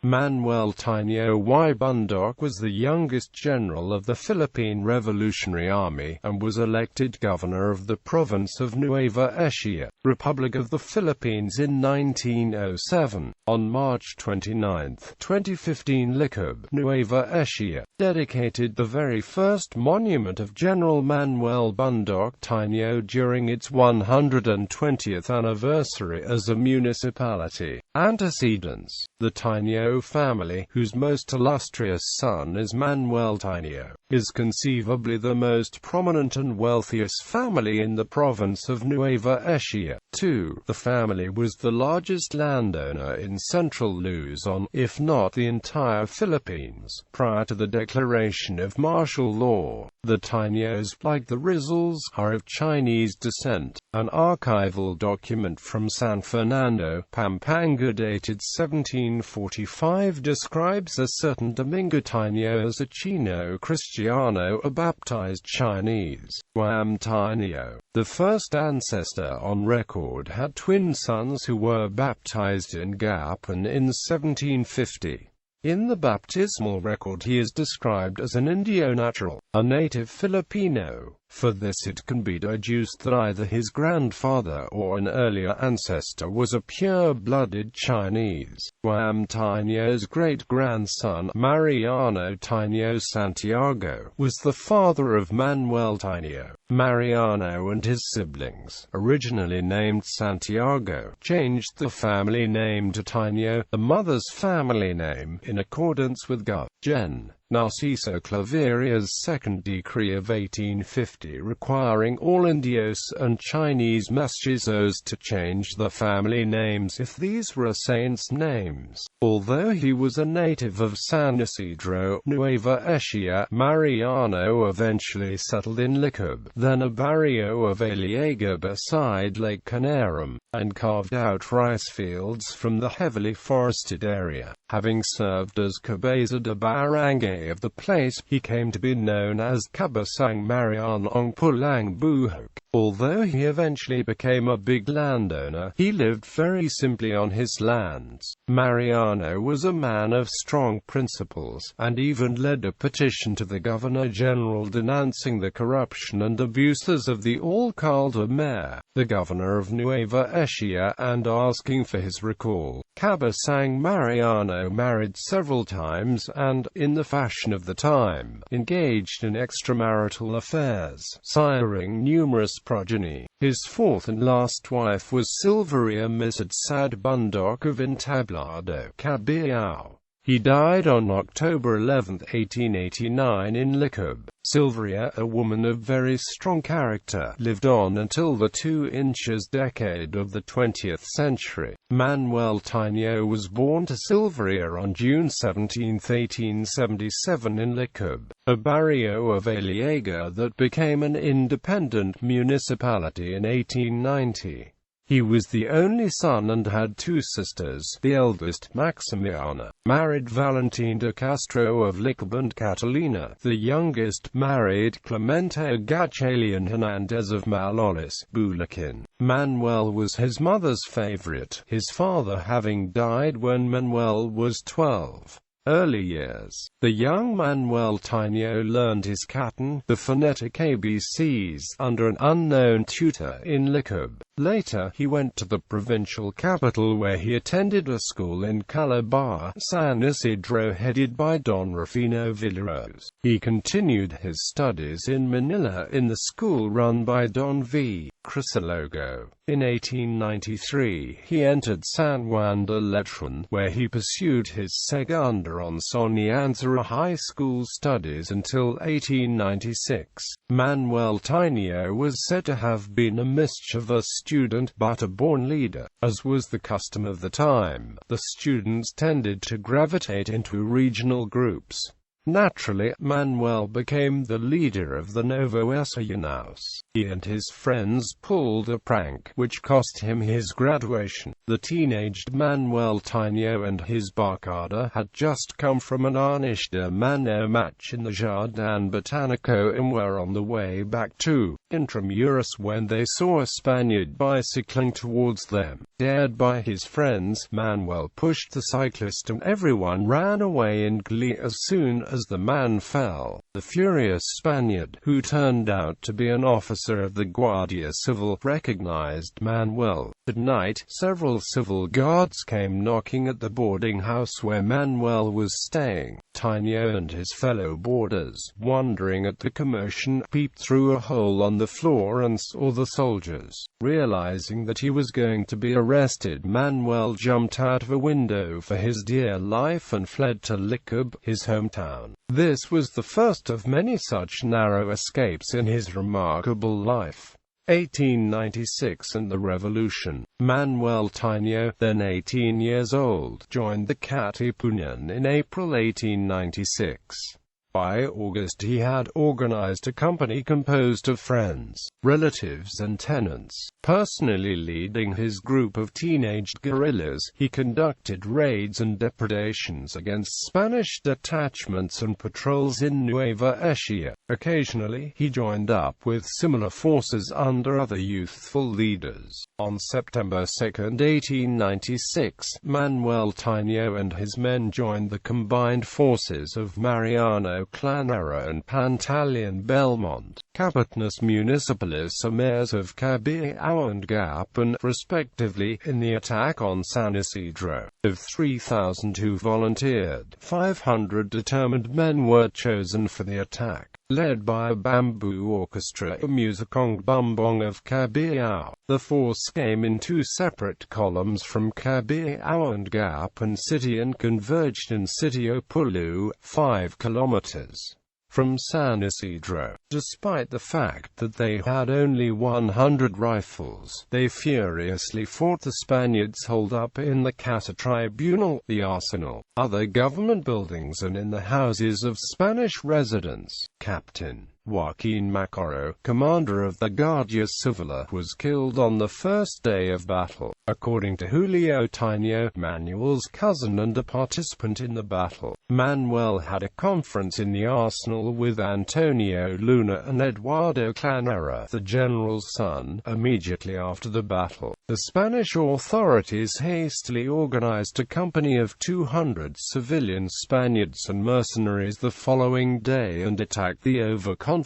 Manuel Tinio y Bundoc was the youngest general of the Philippine Revolutionary Army, and was elected governor of the Province of Nueva Ecija, Republic of the Philippines in 1907. On March 29, 2015, Licab, Nueva Ecija, dedicated the very first monument of General Manuel Bundoc Tinio during its 120th anniversary as a municipality. Antecedents: the Tinio family, whose most illustrious son is Manuel Tinio, is conceivably the most prominent and wealthiest family in the province of Nueva Ecija. 2. The family was the largest landowner in central Luzon, if not the entire Philippines, prior to the declaration of martial law. The Tinios, like the Rizals, are of Chinese descent. An archival document from San Fernando, Pampanga dated 1745 describes a certain Domingo Tinio as a Chino Cristiano, a baptized Chinese. Juan Tinio, the first ancestor on record, had twin sons who were baptized in Gapan in 1750. In the baptismal record he is described as an Indio natural, a native Filipino. For this it can be deduced that either his grandfather or an earlier ancestor was a pure-blooded Chinese. Juan Tinio's great-grandson, Mariano Tinio Santiago, was the father of Manuel Tinio. Mariano and his siblings, originally named Santiago, changed the family name to Tinio, the mother's family name, in accordance with Gov. Gen. Narciso Claveria's second decree of 1850 requiring all Indios and Chinese mestizos to change the family names if these were saints' names. Although he was a native of San Isidro, Nueva Ecija, Mariano eventually settled in Licab, then a barrio of Aliaga beside Lake Canarum, and carved out rice fields from the heavily forested area. Having served as cabeza de barangay of the place, he came to be known as Cabasang Marianong Pulang Buhok. Although he eventually became a big landowner, he lived very simply on his lands. Mariano was a man of strong principles, and even led a petition to the Governor-General denouncing the corruption and abuses of the alcalde mayor, the governor of Nueva Ecija, and asking for his recall. Cabasang Mariano married several times and, in the fashion of the time, engaged in extramarital affairs, siring numerous progeny. His fourth and last wife was Silveria Misadsad Bundoc of Entablado, Cabiao. He died on October 11, 1889 in Licab. Silveria, a woman of very strong character, lived on until the 2-inches decade of the 20th century. Manuel Tinio was born to Silveria on June 17, 1877 in Licab, a barrio of Aliaga that became an independent municipality in 1890. He was the only son and had two sisters. The eldest, Maximiana, married Valentin de Castro of Licab, and Catalina, the youngest, married Clemente Gatchalian Hernandez of Malolos, Bulacan. Manuel was his mother's favorite, his father having died when Manuel was 12. Early years. The young Manuel Tinio learned his Catan, the phonetic ABCs, under an unknown tutor in Licab. Later, he went to the provincial capital where he attended a school in Calabar, San Isidro, headed by Don Rufino Villaros. He continued his studies in Manila in the school run by Don V. Crisologo. In 1893, he entered San Juan de Letran, where he pursued his Segunda-Enseñanza High School studies until 1896. Manuel Tinio was said to have been a mischievous student, but a born leader. As was the custom of the time, the students tended to gravitate into regional groups. Naturally, Manuel became the leader of the Nueva Ecija. He and his friends pulled a prank, which cost him his graduation. The teenaged Manuel Tinio and his barcada had just come from an Anish de Mano match in the Jardin Botanico and were on the way back to Intramuros when they saw a Spaniard bicycling towards them. Dared by his friends, Manuel pushed the cyclist and everyone ran away in glee as soon as the man fell. The furious Spaniard, who turned out to be an officer of the Guardia Civil, recognized Manuel. At night, several civil guards came knocking at the boarding house where Manuel was staying. Tinio and his fellow boarders, wondering at the commotion, peeped through a hole on the floor and saw the soldiers. Realizing that he was going to be arrested, Manuel jumped out of a window for his dear life and fled to Licab, his hometown. This was the first of many such narrow escapes in his remarkable life. 1896 and the Revolution. Manuel Tinio, then 18 years old, joined the Katipunan in April 1896. By August he had organized a company composed of friends, relatives and tenants. Personally leading his group of teenaged guerrillas, he conducted raids and depredations against Spanish detachments and patrols in Nueva Ecija. Occasionally, he joined up with similar forces under other youthful leaders. On September 2, 1896, Manuel Tinio and his men joined the combined forces of Mariano Clanera and Pantaleon Belmont, Capitanes Municipales or mayors of Caballao and Gapan, respectively, in the attack on San Isidro. Of 3,000 who volunteered, 500 determined men were chosen for the attack. Led by a bamboo orchestra, a musicong bumbong of Caballao, the force came in two separate columns from Caballao and Gapan City and converged in Sitio Pulu, 5 kilometers from San Isidro. Despite the fact that they had only 100 rifles, they furiously fought the Spaniards holed up in the Casa Tribunal, the arsenal, other government buildings and in the houses of Spanish residents. Captain Joaquin Macaro, commander of the Guardia Civil, was killed on the first day of battle. According to Julio Tinio, Manuel's cousin and a participant in the battle, Manuel had a conference in the arsenal with Antonio Luna and Eduardo Clanera, the general's son. Immediately after the battle, the Spanish authorities hastily organized a company of 200 civilian Spaniards and mercenaries the following day and attacked the overconfident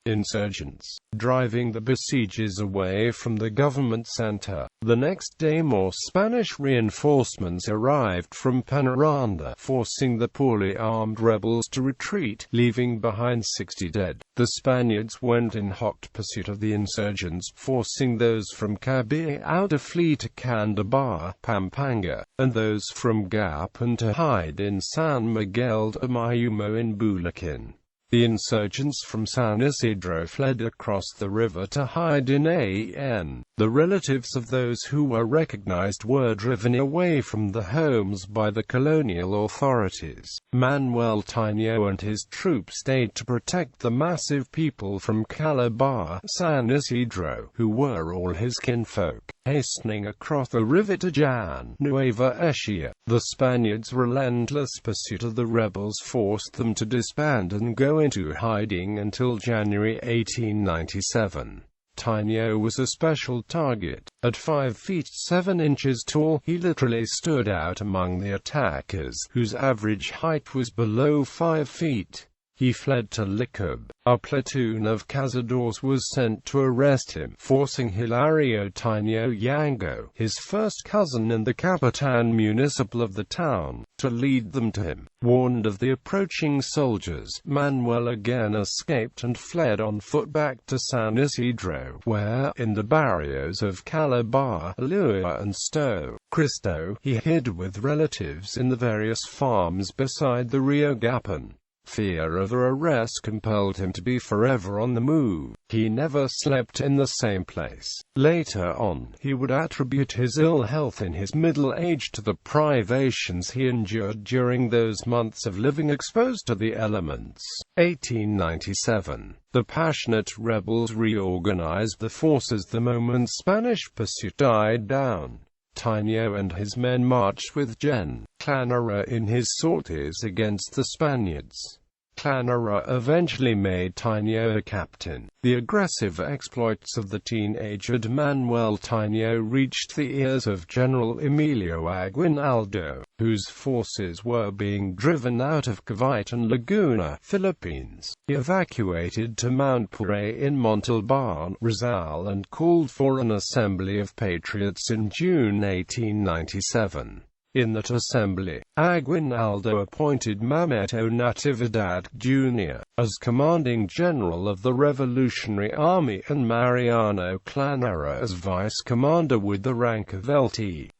insurgents, driving the besiegers away from the government center. The next day more Spanish reinforcements arrived from Penaranda, forcing the poorly armed rebels to retreat, leaving behind 60 dead. The Spaniards went in hot pursuit of the insurgents, forcing those from Caballao to flee to Candaba, Pampanga, and those from Gapan to hide in San Miguel de Mayumo in Bulacan. The insurgents from San Isidro fled across the river to hide in AN. The relatives of those who were recognized were driven away from the homes by the colonial authorities. Manuel Tinio and his troops stayed to protect the massive people from Calabar, San Isidro, who were all his kinfolk. Hastening across the river to Nueva Ecija, the Spaniards' relentless pursuit of the rebels forced them to disband and go into hiding until January 1897. Tinio was a special target. At 5 feet 7 inches tall, he literally stood out among the attackers, whose average height was below 5 feet. He fled to Licab. A platoon of cazadores was sent to arrest him, forcing Hilario Tinio Yango, his first cousin and the Capitan Municipal of the town, to lead them to him. Warned of the approaching soldiers, Manuel again escaped and fled on foot back to San Isidro, where, in the barrios of Calabar, Lua and Sto Cristo, he hid with relatives in the various farms beside the Rio Gapan. Fear of arrest compelled him to be forever on the move. He never slept in the same place. Later on, he would attribute his ill health in his middle age to the privations he endured during those months of living exposed to the elements. 1897. The passionate rebels reorganized the forces the moment Spanish pursuit died down. Tinio and his men marched with Gen. Stannered in his sorties against the Spaniards. Stannered eventually made Tinio a captain. The aggressive exploits of the teenager Manuel Tinio reached the ears of General Emilio Aguinaldo, whose forces were being driven out of Cavite and Laguna, Philippines. He evacuated to Mount Puray in Montalban, Rizal, and called for an assembly of patriots in June 1897. In that assembly, Aguinaldo appointed Manuel Natividad, Jr. as commanding general of the Revolutionary Army and Mariano Stannered as vice-commander with the rank of Lt.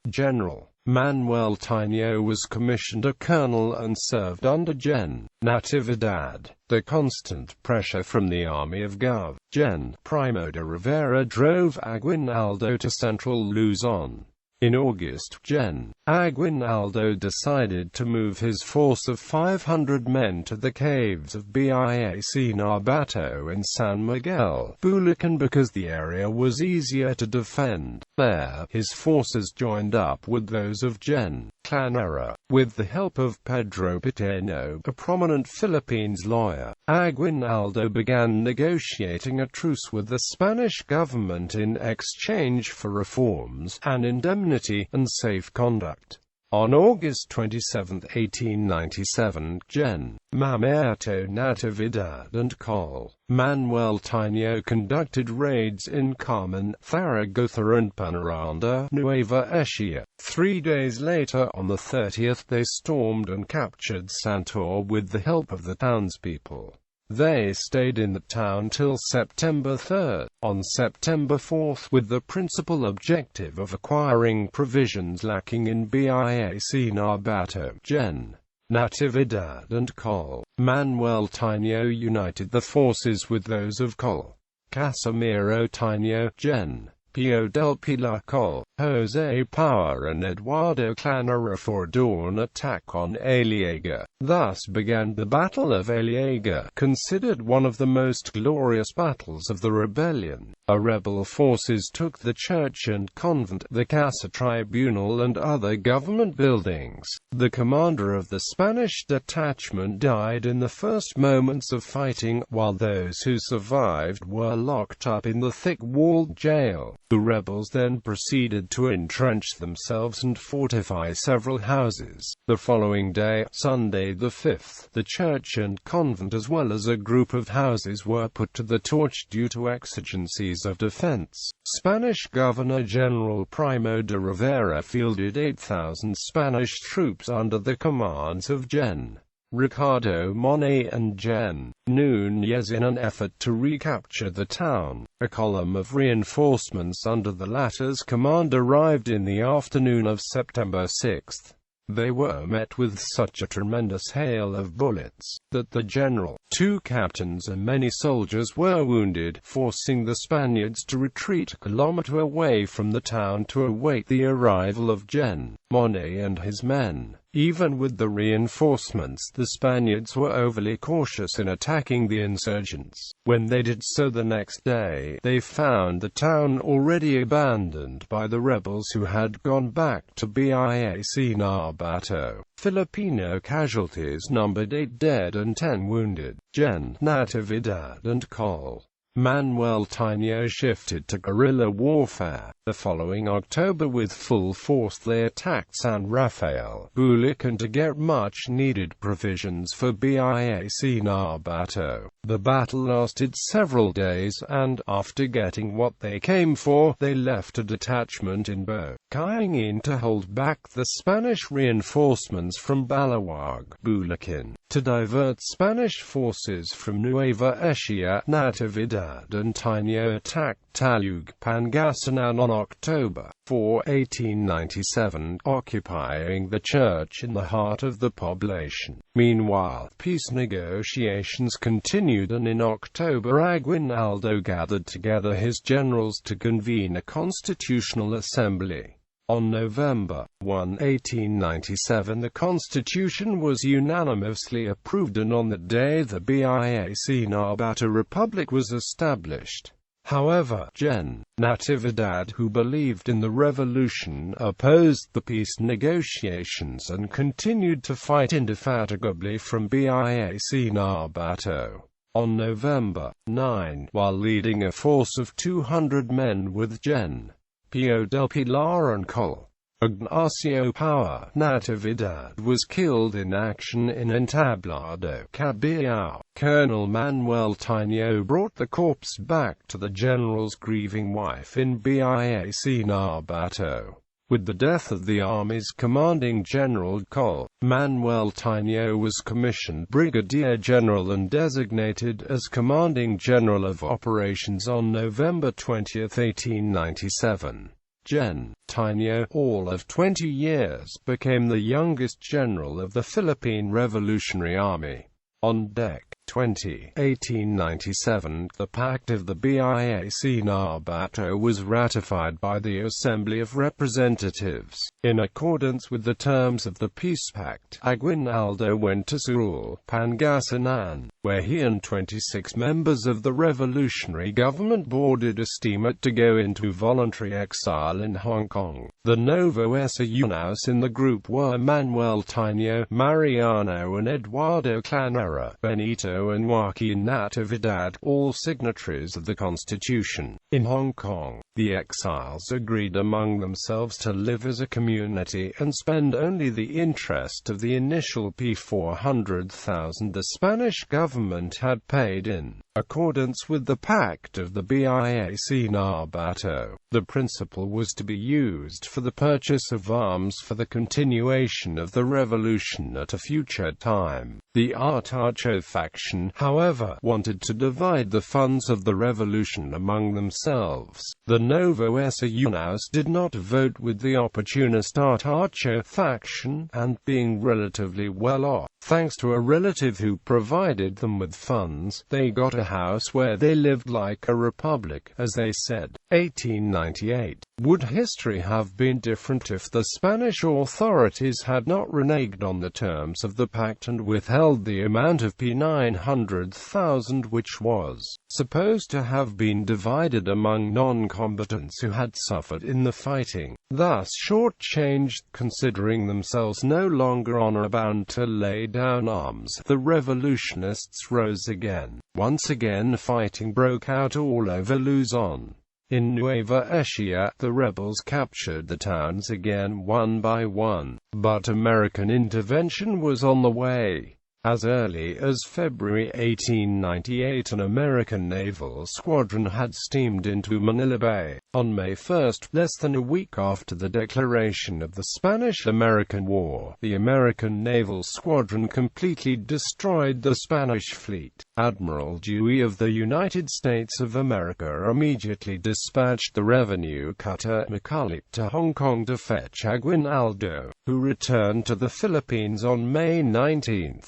General. Manuel Tinio was commissioned a colonel and served under Gen. Natividad. The constant pressure from the army of Gov. Gen. Primo de Rivera drove Aguinaldo to central Luzon. In August, Gen. Aguinaldo decided to move his force of 500 men to the caves of Bic Narbato in San Miguel, Bulacan because the area was easier to defend. There, his forces joined up with those of Gen. Stannered. With the help of Pedro Patino, a prominent Philippines lawyer, Aguinaldo began negotiating a truce with the Spanish government in exchange for reforms, an indemnity, and safe conduct. On August 27, 1897, Gen. Manuel Natividad and Col. Manuel Tinio conducted raids in Carmen, Zaragoza and Province Nueva Ecija. 3 days later, on the 30th, they stormed and captured Santor with the help of the townspeople. They stayed in the town till September 3. On September 4, with the principal objective of acquiring provisions lacking in Bic Narbato, Gen. Natividad and Col. Manuel Tinio united the forces with those of Col. Casimiro Tinio, Gen. Pio del Pilar, Col. Jose Power and Eduardo Stannered for dawn attack on Aliaga. Thus began the Battle of Aliaga, considered one of the most glorious battles of the rebellion. Rebel forces took the church and convent, the Casa Tribunal and other government buildings. The commander of the Spanish detachment died in the first moments of fighting, while those who survived were locked up in the thick-walled jail. The rebels then proceeded to entrench themselves and fortify several houses. The following day, Sunday the 5th, the church and convent as well as a group of houses were put to the torch due to exigencies of defense. Spanish Governor General Primo de Rivera fielded 8,000 Spanish troops under the commands of Gen. Ricardo Monet and Gen. Núñez in an effort to recapture the town. A column of reinforcements under the latter's command arrived in the afternoon of September 6. They were met with such a tremendous hail of bullets that the general, 2 captains and many soldiers were wounded, forcing the Spaniards to retreat a kilometer away from the town to await the arrival of Gen. Monet and his men. Even with the reinforcements, the Spaniards were overly cautious in attacking the insurgents. When they did so the next day, they found the town already abandoned by the rebels who had gone back to Bic Narbato. Filipino casualties numbered 8 dead and 10 wounded. Gen. Natividad and Col. Manuel Tinio shifted to guerrilla warfare. The following October with full force they attacked San Rafael, Bulacan to get much-needed provisions for Bic Narbato. The battle lasted several days and, after getting what they came for, they left a detachment in Bocayingin to hold back the Spanish reinforcements from Balawag, Bulacan. to divert Spanish forces from Nueva Ecija. Natividad and Tinio attacked Talug Pangasinan on October 4, 1897, occupying the church in the heart of the population. Meanwhile, peace negotiations continued, and in October Aguinaldo gathered together his generals to convene a constitutional assembly. On November 1, 1897, the constitution was unanimously approved, and on that day the Biak Nabata Republic was established. However, Gen. Natividad, who believed in the revolution, opposed the peace negotiations and continued to fight indefatigably from Biak Nabato. On November 9, while leading a force of 200 men with Gen. Pio del Pilar and Col. Ignacio Power, Natividad was killed in action in Entablado Cabiao. Colonel Manuel Tinio brought the corpse back to the general's grieving wife in Biak Nabato. With the death of the army's commanding general, Col. Manuel Tinio was commissioned brigadier general and designated as commanding general of operations on November 20, 1897. Gen. Tinio, all of 20 years, became the youngest general of the Philippine Revolutionary Army. On Dec. 20, 1897, the Pact of the Biak Nabato was ratified by the Assembly of Representatives. In accordance with the terms of the Peace Pact, Aguinaldo went to Sual, Pangasinan, where he and 26 members of the revolutionary government boarded a steamer to go into voluntary exile in Hong Kong. The Nueva Ecija in the group were Manuel Tinio, Mariano and Eduardo Clanera, Benito and Joaquin Natividad, all signatories of the Constitution. In Hong Kong, the exiles agreed among themselves to live as a community and spend only the interest of the initial P400,000 the Spanish government had paid in accordance with the Pact of the Biak Nabato. The principal was to be used for the purchase of arms for the continuation of the revolution at a future time. The Artacho faction, however, wanted to divide the funds of the revolution among themselves. The Nueva Ecija did not vote with the opportunist Artacho faction, and being relatively well off, thanks to a relative who provided them with funds, they got a house where they lived like a republic, as they said. 1898. Would history have been different if the Spanish authorities had not reneged on the terms of the pact and withheld the amount of P900,000 which was supposed to have been divided among non-combatants who had suffered in the fighting, thus short-changed, considering themselves no longer honor-bound to lay down arms? The revolutionists rose again. Once again fighting broke out all over Luzon. In Nueva Ecija, the rebels captured the towns again one by one, but American intervention was on the way. As early as February 1898, an American naval squadron had steamed into Manila Bay. On May 1, less than a week after the declaration of the Spanish-American War, the American naval squadron completely destroyed the Spanish fleet. Admiral Dewey of the United States of America immediately dispatched the revenue cutter McCulloch to Hong Kong to fetch Aguinaldo, who returned to the Philippines on May 19.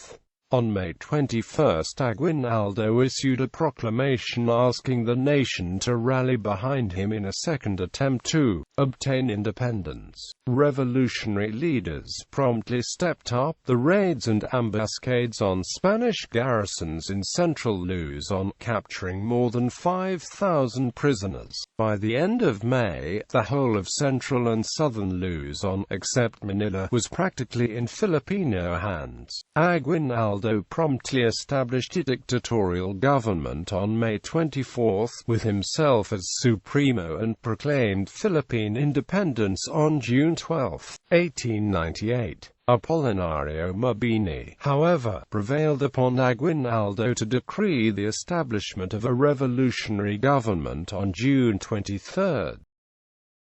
On May 21, Aguinaldo issued a proclamation asking the nation to rally behind him in a second attempt to obtain independence. Revolutionary leaders promptly stepped up the raids and ambuscades on Spanish garrisons in central Luzon, capturing more than 5,000 prisoners. By the end of May, the whole of central and southern Luzon, except Manila, was practically in Filipino hands. Aguinaldo promptly established a dictatorial government on May 24, with himself as Supremo, and proclaimed Philippine independence on June 12, 1898. Apolinario Mabini, however, prevailed upon Aguinaldo to decree the establishment of a revolutionary government on June 23.